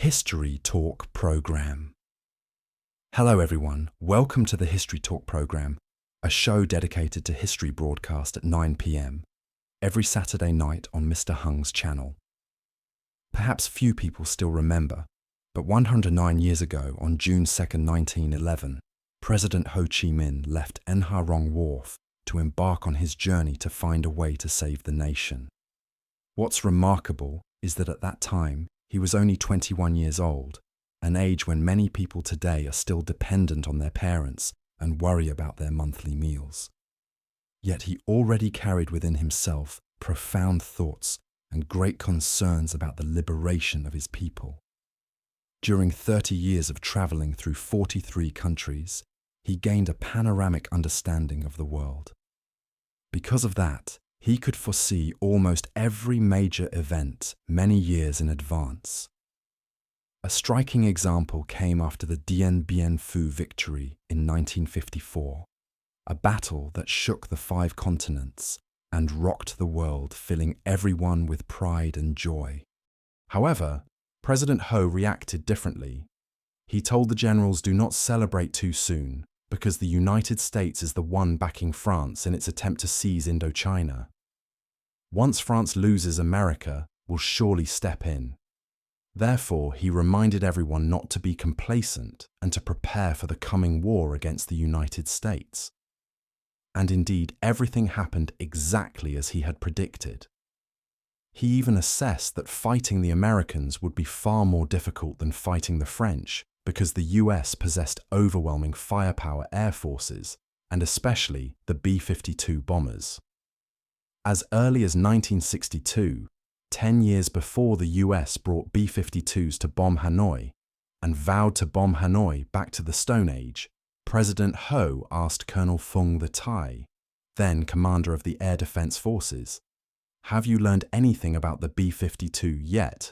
History Talk Program. Hello everyone, welcome to the History Talk Program, a show dedicated to history broadcast at 9 p.m. every Saturday night on Mr. Hung's channel. Perhaps few people still remember, but 109 years ago on June 2nd, 1911, President Ho Chi Minh left Nha Rong Wharf to embark on his journey to find a way to save the nation. What's remarkable is that at that time, he was only 21 years old, an age when many people today are still dependent on their parents and worry about their monthly meals. Yet he already carried within himself profound thoughts and great concerns about the liberation of his people. During 30 years of traveling through 43 countries, he gained a panoramic understanding of the world. Because of that, he could foresee almost every major event many years in advance. A striking example came after the Dien Bien Phu victory in 1954, a battle that shook the 5 continents and rocked the world, filling everyone with pride and joy. However, President Ho reacted differently. He told the generals do not celebrate too soon because the United States is the one backing France in its attempt to seize Indochina. Once France loses, America will surely step in. Therefore, he reminded everyone not to be complacent and to prepare for the coming war against the United States. And indeed, everything happened exactly as he had predicted. He even assessed that fighting the Americans would be far more difficult than fighting the French because the US possessed overwhelming firepower air forces, and especially the B-52 bombers. As early as 1962, 10 years before the US brought B-52s to bomb Hanoi and vowed to bomb Hanoi back to the Stone Age, President Ho asked Colonel Fung the Thai, then commander of the Air Defense Forces, "Have you learned anything about the B-52 yet?"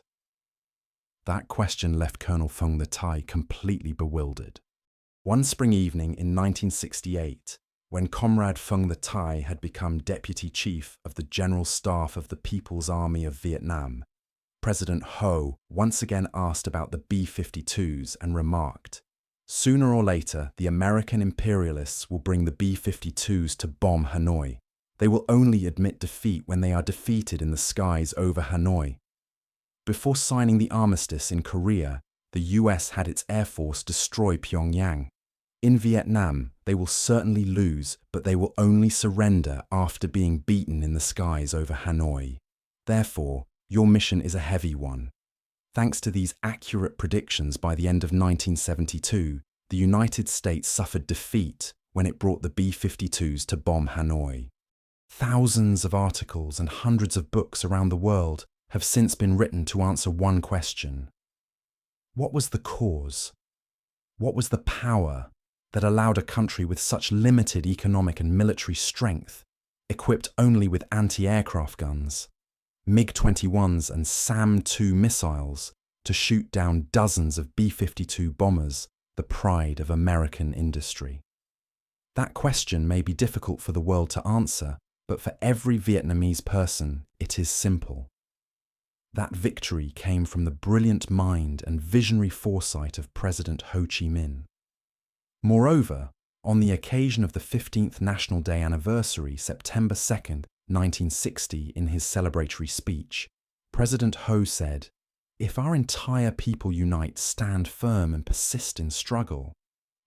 That question left Colonel Fung the Thai completely bewildered. One spring evening in 1968, when Comrade Fung the Thai had become Deputy Chief of the General Staff of the People's Army of Vietnam, President Ho once again asked about the B-52s and remarked, "Sooner or later, the American imperialists will bring the B-52s to bomb Hanoi. They will only admit defeat when they are defeated in the skies over Hanoi." Before signing the armistice in Korea, the US had its Air Force destroy Pyongyang. In Vietnam, they will certainly lose, but they will only surrender after being beaten in the skies over Hanoi. Therefore, your mission is a heavy one. Thanks to these accurate predictions, by the end of 1972, the United States suffered defeat when it brought the B-52s to bomb Hanoi. Thousands of articles and hundreds of books around the world have since been written to answer one question. What was the cause? What was the power that allowed a country with such limited economic and military strength, equipped only with anti-aircraft guns, MiG-21s and SAM-2 missiles, to shoot down dozens of B-52 bombers, the pride of American industry? That question may be difficult for the world to answer, but for every Vietnamese person, it is simple. That victory came from the brilliant mind and visionary foresight of President Ho Chi Minh. Moreover, on the occasion of the 15th National Day anniversary, September 2nd, 1960, in his celebratory speech, President Ho said, "If our entire people unite, stand firm and persist in struggle,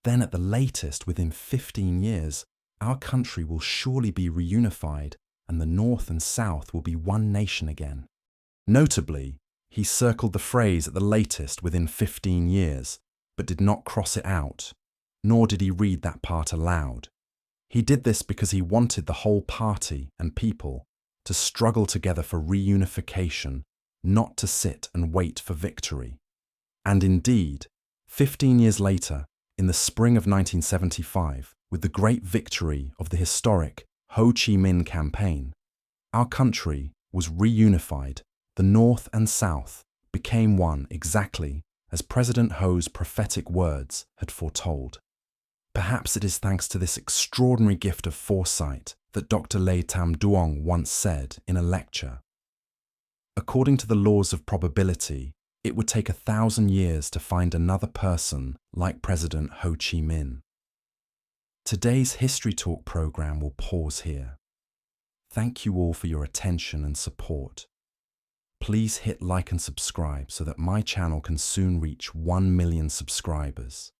then at the latest within 15 years, our country will surely be reunified and the North and South will be one nation again." Notably, he circled the phrase "at the latest within 15 years, but did not cross it out, nor did he read that part aloud. He did this because he wanted the whole party and people to struggle together for reunification, not to sit and wait for victory. And indeed, 15 years later, in the spring of 1975, with the great victory of the historic Ho Chi Minh campaign, our country was reunified. The North and South became one exactly as President Ho's prophetic words had foretold. Perhaps it is thanks to this extraordinary gift of foresight that Dr. Lê Tam Duong once said in a lecture, "According to the laws of probability, It would take 1,000 years to find another person like President Ho Chi Minh. Today's History Talk program will pause here. Thank you all for your attention and support. Please hit like and subscribe so that my channel can soon reach 1 million subscribers.